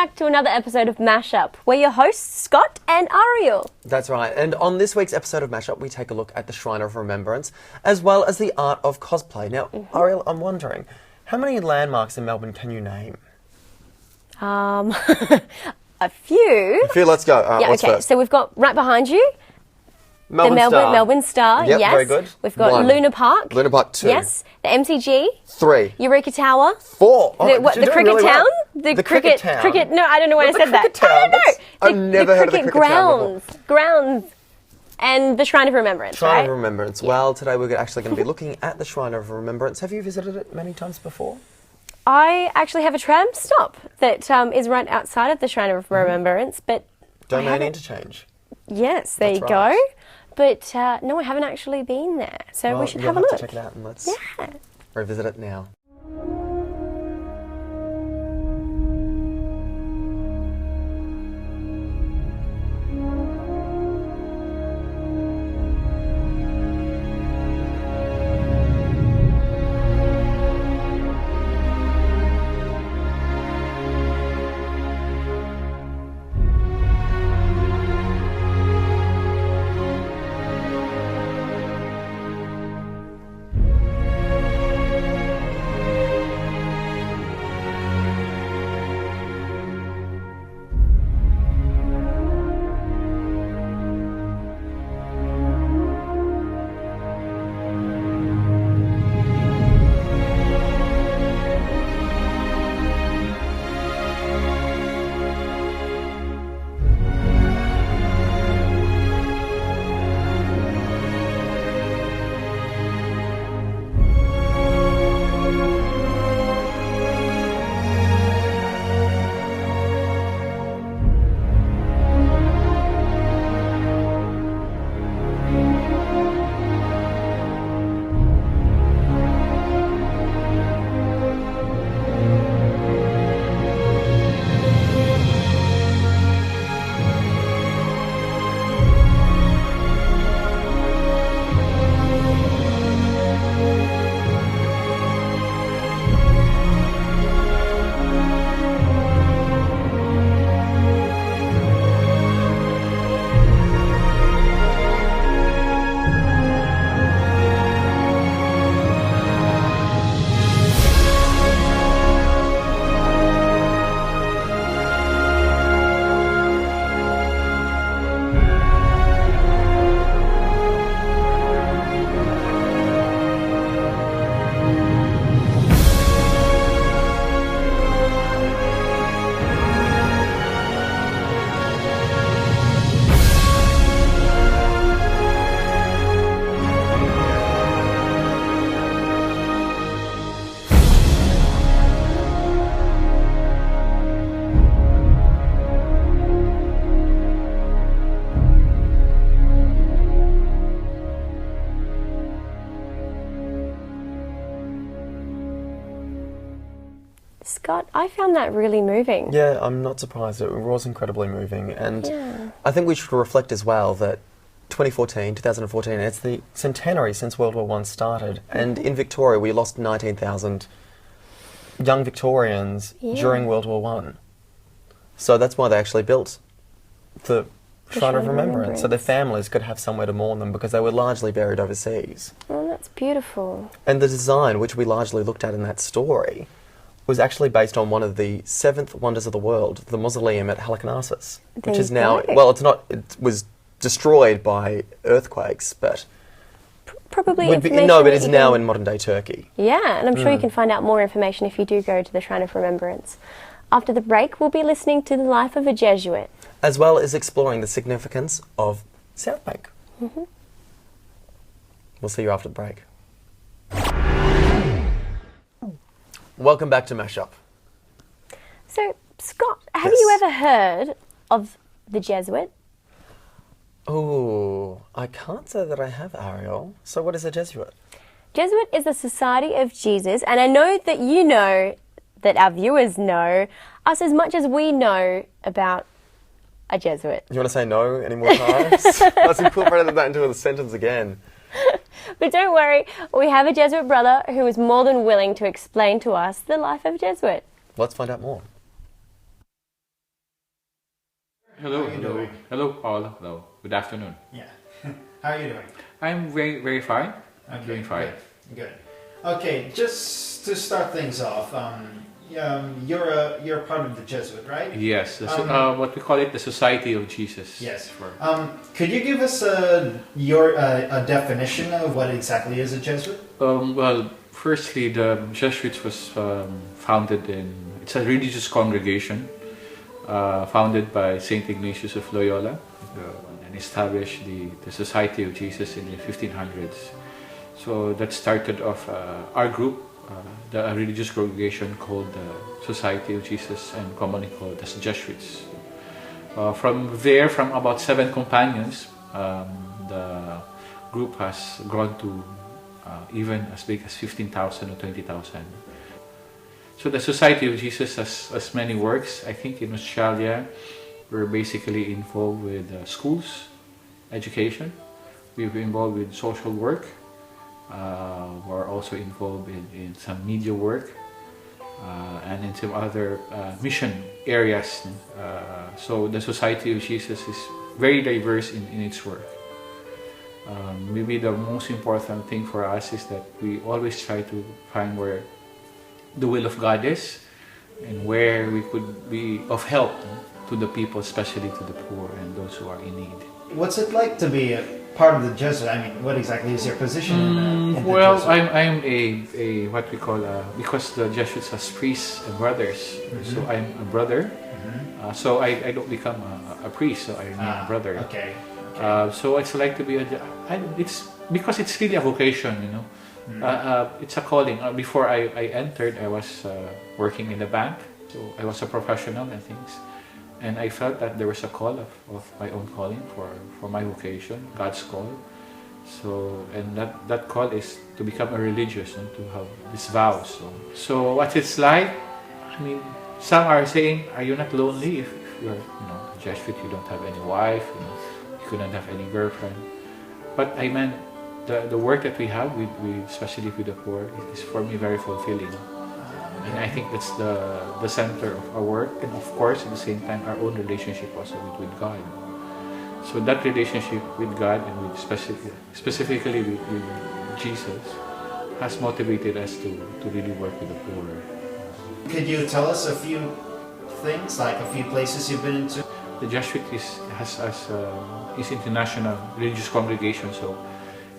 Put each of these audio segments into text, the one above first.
back to another episode of Mashup. We're your hosts, Scott and Ariel. That's right. And on this week's episode of Mashup, we take a look at the Shrine of Remembrance, as well as the art of cosplay. Now, Ariel, I'm wondering, how many landmarks in Melbourne can you name? A few. Let's go. What's first? So we've got right behind you, Melbourne Star. Melbourne Star, Yep, yes. very good. We've got 1. Luna Park. Luna Park 2. Yes. The MCG. 3. Eureka Tower. 4. Oh, The cricket town? The cricket town. Cricket, no, I don't know why I said that. Town? I don't know. I've never heard of the cricket town before. Grounds. And the Shrine of Remembrance, Shrine of Remembrance. Yeah. Well, today we're actually going to be looking at the Shrine of Remembrance. Have you visited it many times before? I actually have a tram stop that is right outside of the Shrine of Remembrance, but Domain interchange. Yes, there you go. But no, I haven't actually been there, so we should have a look. To check it out and let's revisit it now. Scott, I found that really moving. Yeah, I'm not surprised. It was incredibly moving. And I think we should reflect as well that 2014, it's the centenary since World War I started. And in Victoria, we lost 19,000 young Victorians during World War I. So that's why they actually built the Shrine of Remembrance, so their families could have somewhere to mourn them because they were largely buried overseas. Oh, that's beautiful. And the design, which we largely looked at in that story, was actually based on one of the 7th wonders of the world, the mausoleum at Halicarnassus, which is now, well, it's not, it was destroyed by earthquakes, but probably but it's now in modern day Turkey. Yeah, and I'm sure you can find out more information if you do go to the Shrine of Remembrance. After the break, we'll be listening to the life of a Jesuit, as well as exploring the significance of South Bank. We'll see you after the break. Welcome back to Mashup. So, Scott, have you ever heard of the Jesuit? Oh, I can't say that I have, Ariel. So what is a Jesuit? Jesuit is the Society of Jesus, and I know that you know, that our viewers know, us as much as we know about a Jesuit. You want to say no any more times? Let's incorporate that into a sentence again. But don't worry, we have a Jesuit brother who is more than willing to explain to us the life of a Jesuit. Let's find out more. Hello, How are you hello, doing? hello, Paul. Hello. Good afternoon. Yeah. How are you doing? I'm very fine. I'm Okay, doing fine. Good. Okay, just to start things off, you're part of the Jesuit, right? Yes, what we call it, the Society of Jesus. Yes. For, Could you give us a definition of what exactly is a Jesuit? well, firstly, the Jesuits was founded in. It's a religious congregation founded by Saint Ignatius of Loyola and established the Society of Jesus in the 1500s. So that started off our group, the religious congregation called the Society of Jesus and commonly called as Jesuits. From there, from about 7 companions, the group has grown to even as big as 15,000 or 20,000. So the Society of Jesus has many works. I think in Australia, we're basically involved with schools, education. We're involved with social work. We're also involved in some media work and in some other mission areas. So the Society of Jesus is very diverse in its work. Maybe the most important thing for us is that we always try to find where the will of God is and where we could be of help to the people, especially to the poor and those who are in need. What's it like to be a part of the Jesuit? I mean, what exactly is your position in the Well, Jesuit? I'm a what we call because the Jesuits has priests and brothers, so I'm a brother. So I don't become a priest, so I remain a brother. Okay. So it's like to be it's because it's really a vocation, you know. It's a calling. Before I entered, I was working in the bank, so I was a professional and things. And I felt that there was a call of my own calling for my vocation, God's call. So, and that call is to become a religious and to have this vows. So what it's like, I mean, some are saying, are you not lonely if you're, a Jesuit, you don't have any wife, you couldn't have any girlfriend. But I meant the work that we have, especially with the poor, is for me very fulfilling. And I think that's the center of our work, and of course, at the same time, our own relationship also with God. So that relationship with God and with specifically with Jesus has motivated us to really work with the poor. Could you tell us a few things, like a few places you've been into? The Jesuit is international religious congregation. So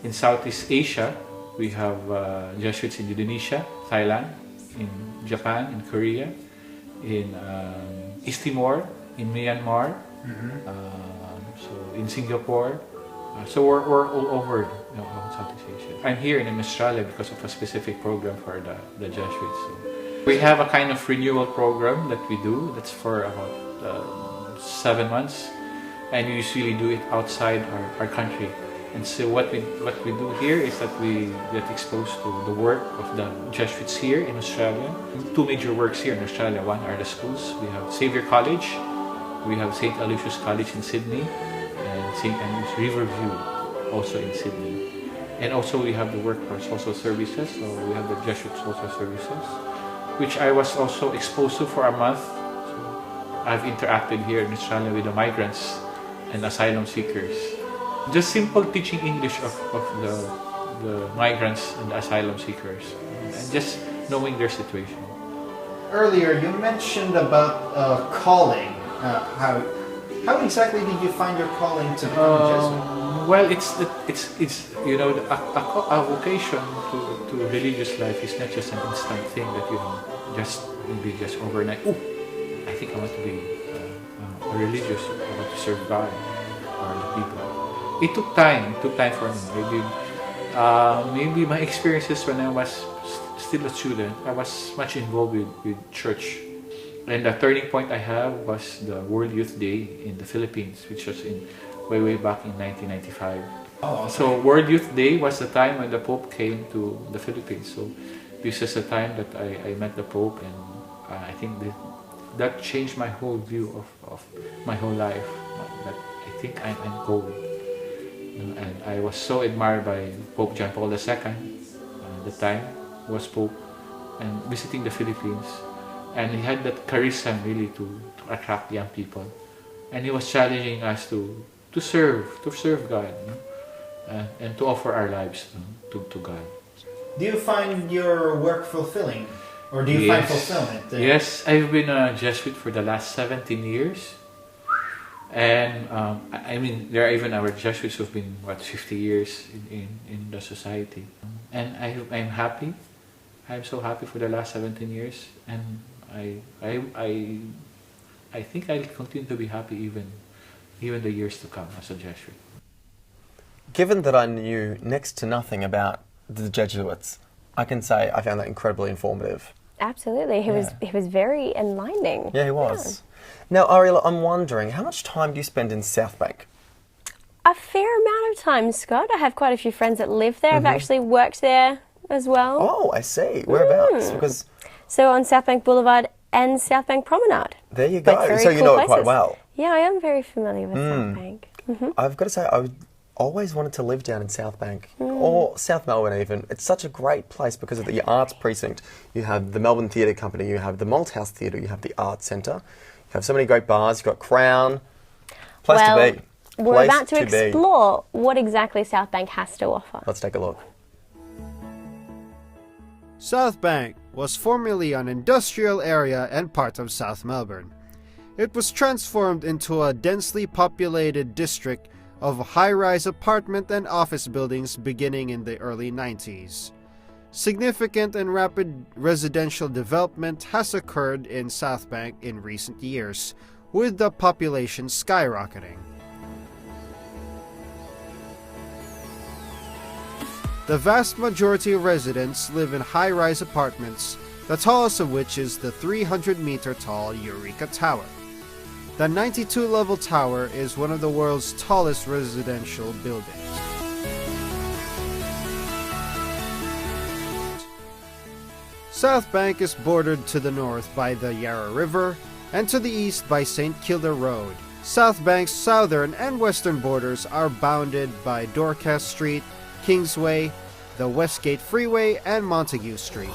in Southeast Asia, we have Jesuits in Indonesia, Thailand, in Japan, in Korea, in East Timor, in Myanmar, so in Singapore. So we're all over Southeast Asia. I'm here in Australia because of a specific program for the Jesuits. So we have a kind of renewal program that we do. That's for about 7 months, and we usually do it outside our country. And so what we do here is that we get exposed to the work of the Jesuits here in Australia. 2 major works here in Australia. One are the schools. We have Xavier College, we have St. Aloysius College in Sydney, and St. Andrews Riverview also in Sydney. And also we have the work for social services. So we have the Jesuit social services, which I was also exposed to for a month. So I've interacted here in Australia with the migrants and asylum seekers. Just simple teaching English of the migrants and the asylum seekers, and just knowing their situation. Earlier, you mentioned about calling. How exactly did you find your calling to become a Jesuit? Well, it's a vocation to religious life is not just an instant thing that maybe just overnight. Oh, I think I want to be a religious. I want to serve God or the people. It took time for me. Maybe my experiences when I was still a student, I was much involved with church. And the turning point I have was the World Youth Day in the Philippines, which was way back in 1995. Oh, okay. So World Youth Day was the time when the Pope came to the Philippines. So this is the time that I met the Pope, and I think that changed my whole view of my whole life. That I think I'm gold. And I was so admired by Pope John Paul II, at the time was Pope, and visiting the Philippines. And he had that charisma really to attract young people. and he was challenging us to serve God, and to offer our lives to God. Do you find your work fulfilling? Or do you find fulfillment? Yes, I've been a Jesuit for the last 17 years. And I mean, there are even our Jesuits who've been, 50 years in the society. And I'm happy. I'm so happy for the last 17 years. And I think I'll continue to be happy even the years to come as a Jesuit. Given that I knew next to nothing about the Jesuits, I can say I found that incredibly informative. Absolutely. He was very enlightening. Yeah, he was. Now, Ariel, I'm wondering, how much time do you spend in South Bank? A fair amount of time, Scott. I have quite a few friends that live there. I've actually worked there as well. Oh, I see. Whereabouts? Because So on South Bank Boulevard and South Bank Promenade. there you go. Very So you cool know it quite places. well. Yeah, I am very familiar with South Bank. I've got to say, I always wanted to live down in South Bank, or South Melbourne even. It's such a great place because of the arts precinct. You have the Melbourne Theatre Company, you have the Malthouse Theatre, you have the Arts Centre. You have so many great bars, you've got Crown. Place to be. We're Place about to to be. explore what exactly South Bank has to offer. Let's take a look. South Bank was formerly an industrial area and part of South Melbourne. It was transformed into a densely populated district of high-rise apartment and office buildings beginning in the early 90s. Significant and rapid residential development has occurred in South Bank in recent years, with the population skyrocketing. The vast majority of residents live in high-rise apartments, the tallest of which is the 300-meter-tall Eureka Tower. The 92-level tower is one of the world's tallest residential buildings. South Bank is bordered to the north by the Yarra River and to the east by St. Kilda Road. South Bank's southern and western borders are bounded by Dorcas Street, Kingsway, the Westgate Freeway, and Montague Street.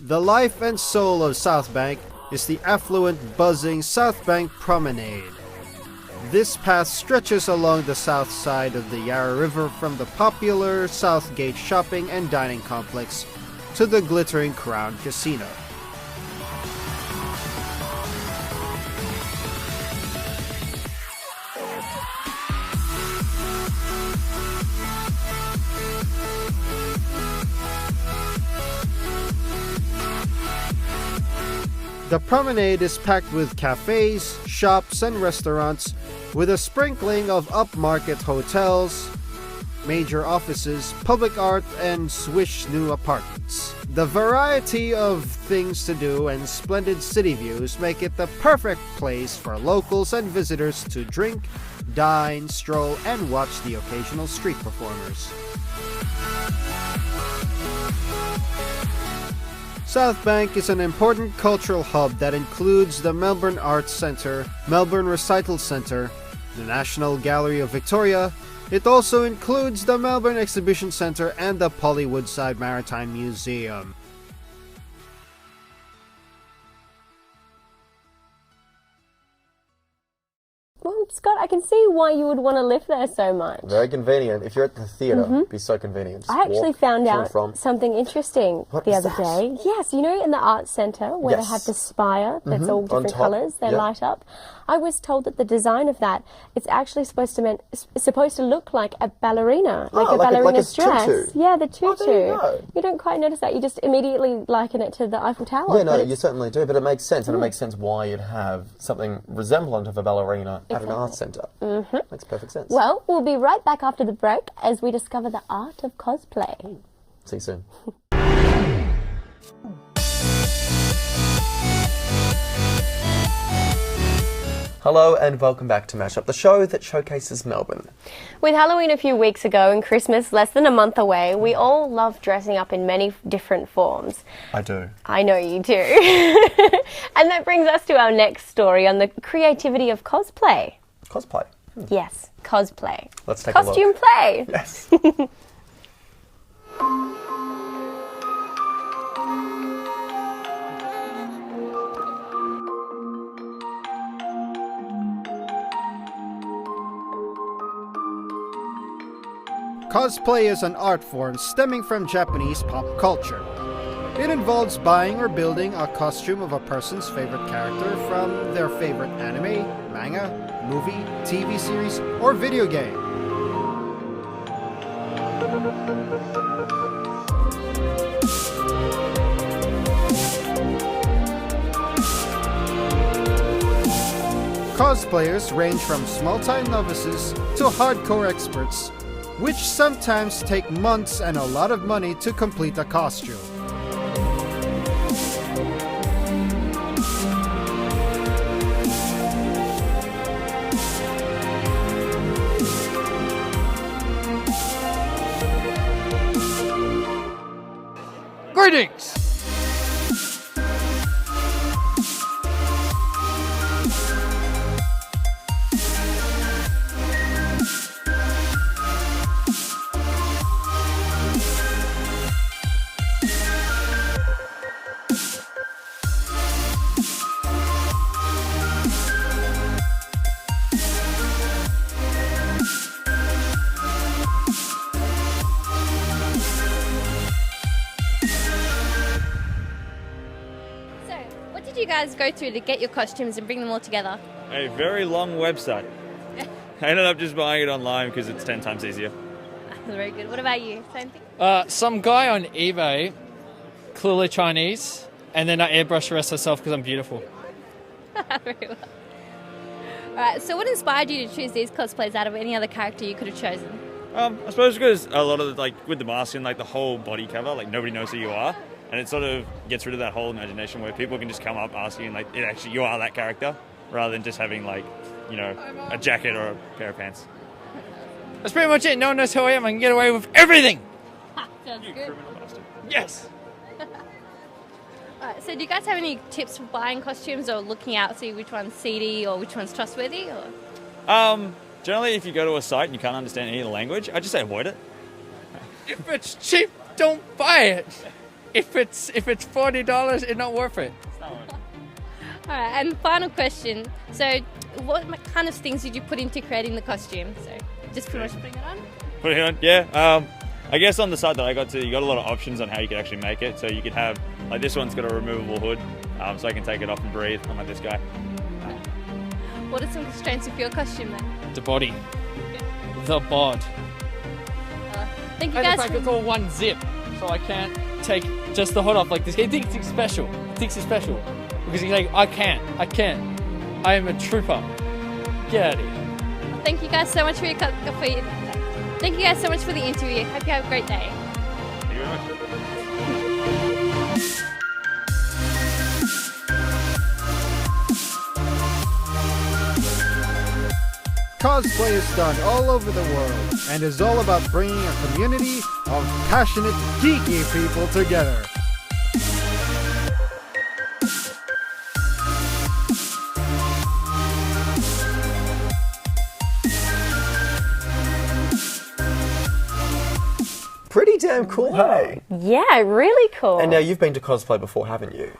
The life and soul of South Bank is the affluent, buzzing South Bank Promenade. This path stretches along the south side of the Yarra River from the popular Southgate shopping and dining complex to the glittering Crown Casino. The promenade is packed with cafes, shops, and restaurants, with a sprinkling of upmarket hotels, major offices, public art, and swish new apartments. The variety of things to do and splendid city views make it the perfect place for locals and visitors to drink, dine, stroll, and watch the occasional street performers. South Bank is an important cultural hub that includes the Melbourne Arts Centre, Melbourne Recital Centre, the National Gallery of Victoria. It also includes the Melbourne Exhibition Centre and the Pollywoodside Maritime Museum. Well, Scott, I can see why you would want to live there so much. Very convenient. If you're at the theatre, it'd be so convenient. Just I actually walk found to and out from. something interesting What the is other that? day. Yes, you know, in the Arts Centre where they Yes. have the spire that's all On different top. colours, they Yeah. light up. I was told that the design of that it's actually supposed to look like a ballerina, like Oh, a like a ballerina's tutu. dress. Yeah, the tutu. Oh, there you go. You don't quite notice that. You just immediately liken it to the Eiffel Tower. Yeah, no, but you it's- certainly do, but it makes sense, and it makes sense why you'd have something resemblant of a ballerina at an arts centre. Makes perfect sense. Well, we'll be right back after the break as we discover the art of cosplay. See you soon. Hello and welcome back to Mashup, the show that showcases Melbourne. With Halloween a few weeks ago and Christmas less than a month away, we all love dressing up in many different forms. I do. I know you do. And that brings us to our next story on the creativity of cosplay. Cosplay. Yes, cosplay. Let's take a look. Costume play. Yes. Cosplay is an art form stemming from Japanese pop culture. It involves buying or building a costume of a person's favorite character from their favorite anime, manga, movie, TV series, or video game. Cosplayers range from small-time novices to hardcore experts, which sometimes take months and a lot of money to complete a costume. Greetings! What did you guys go through to get your costumes and bring them all together? A very long website. I ended up just buying it online because it's 10 times easier. Very good. What about you? Same thing? Some guy on eBay, clearly Chinese, and then I airbrushed the rest myself because I'm beautiful. Very well. Alright, so what inspired you to choose these cosplays out of any other character you could have chosen? I suppose because a lot of with the mask and the whole body cover, nobody knows who you are, and it sort of gets rid of that whole imagination where people can just come up asking it actually you are that character rather than just having a jacket or a pair of pants. That's pretty much it. No one knows who I am. I can get away with everything. Sounds good. Criminal bastard. Yes. Alright, so do you guys have any tips for buying costumes or looking out, see which one's seedy or which one's trustworthy? Or? Generally, if you go to a site and you can't understand any of the language, I just say avoid it. If it's cheap, don't buy it. If it's $40, it's not worth it. Alright, and final question. So, what kind of things did you put into creating the costume? So, just pretty much putting it on? Put it on, yeah. I guess on the site that I got to, you got a lot of options on how you could actually make it. So you could have, this one's got a removable hood, so I can take it off and breathe, unlike this guy. What are some constraints of your costume then? The body. The bod. Thank you And the guys fact for... it's all one zip, so I can't take just the hood off like this. He thinks he's special. He thinks he's special. Because he's like, I can't. I am a trooper. Get out of here. Thank you guys so much for your Thank you guys so much for the interview. Hope you have a great day. Thank you very much. Cosplay is done all over the world and is all about bringing a community of passionate, geeky people together. Pretty damn cool, hey? Yeah, really cool. And now you've been to cosplay before, haven't you?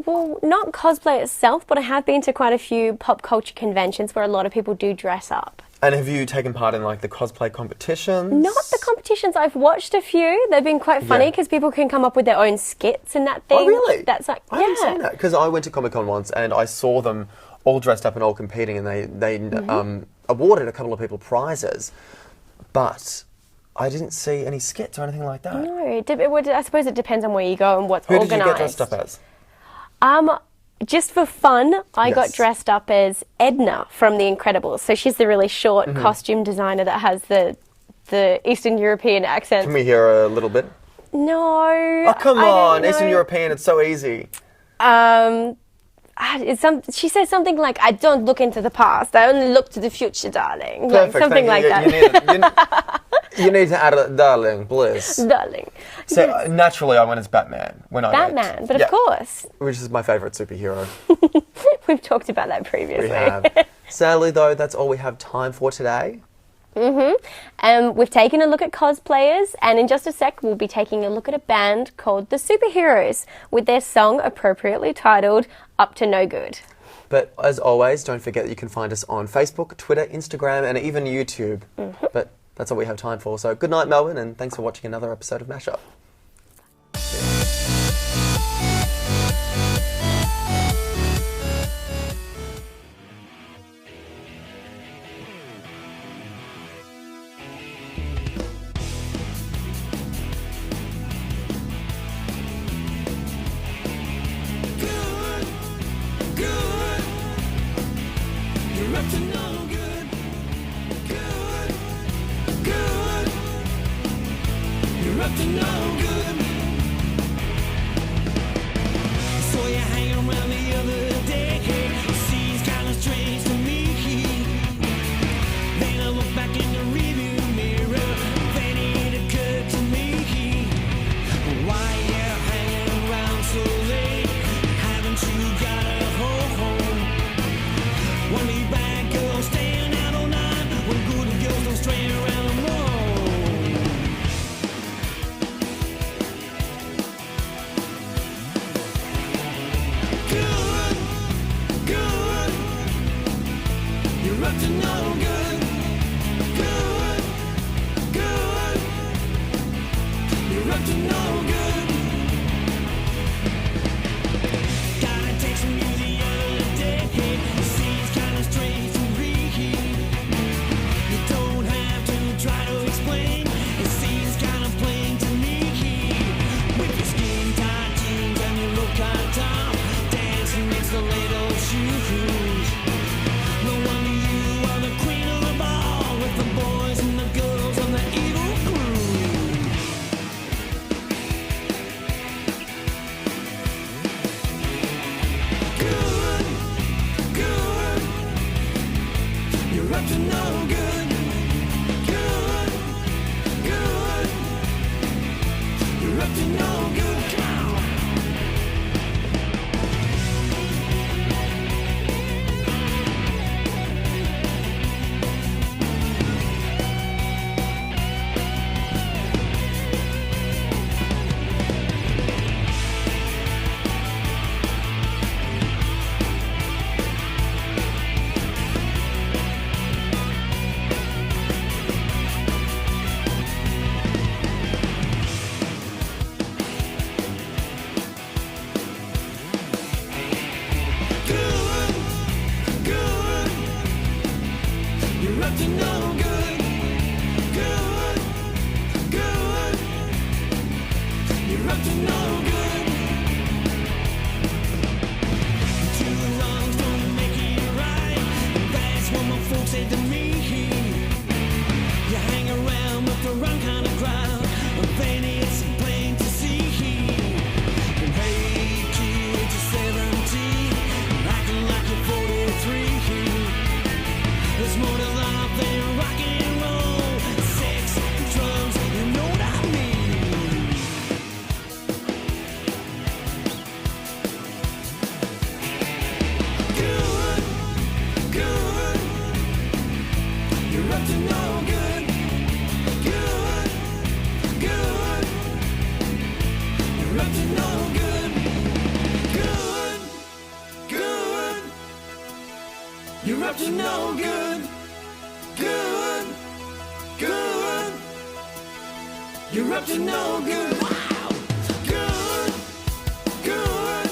Well, not cosplay itself, but I have been to quite a few pop culture conventions where a lot of people do dress up. And have you taken part in the cosplay competitions? Not the competitions. I've watched a few. They've been quite funny because people can come up with their own skits and that thing. Oh, really? That's like, I haven't seen that because I went to Comic-Con once and I saw them all dressed up and all competing, and they awarded a couple of people prizes, but I didn't see any skits or anything like that. No, I suppose it depends on where you go and what's Who organised. did you get dressed up as? Just for fun, I got Yes. dressed up as Edna from The Incredibles. So she's the really short costume designer that has the Eastern European accent. Can we hear a little bit? No. Oh, come I don't on, know. Eastern European, it's so easy. She says something like, I don't look into the past, I only look to the future, darling. Perfect, Like, something like thank you. that. You need to add a darling, bliss. Darling. So Yes. naturally I went as Batman when I went. Batman, but Yeah, of course. which is my favourite superhero. We've talked about that previously. We have. Sadly though, that's all we have time for today. We've taken a look at cosplayers, and in just a sec we'll be taking a look at a band called The Superheroes with their song appropriately titled Up to No Good. But as always, don't forget that you can find us on Facebook, Twitter, Instagram, and even YouTube. But that's all we have time for. So good night, Melbourne, and thanks for watching another episode of Mashup. You're up to no good. Good. Good. You're up to no good. Wow. Good. Good.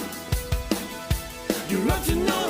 You're up to no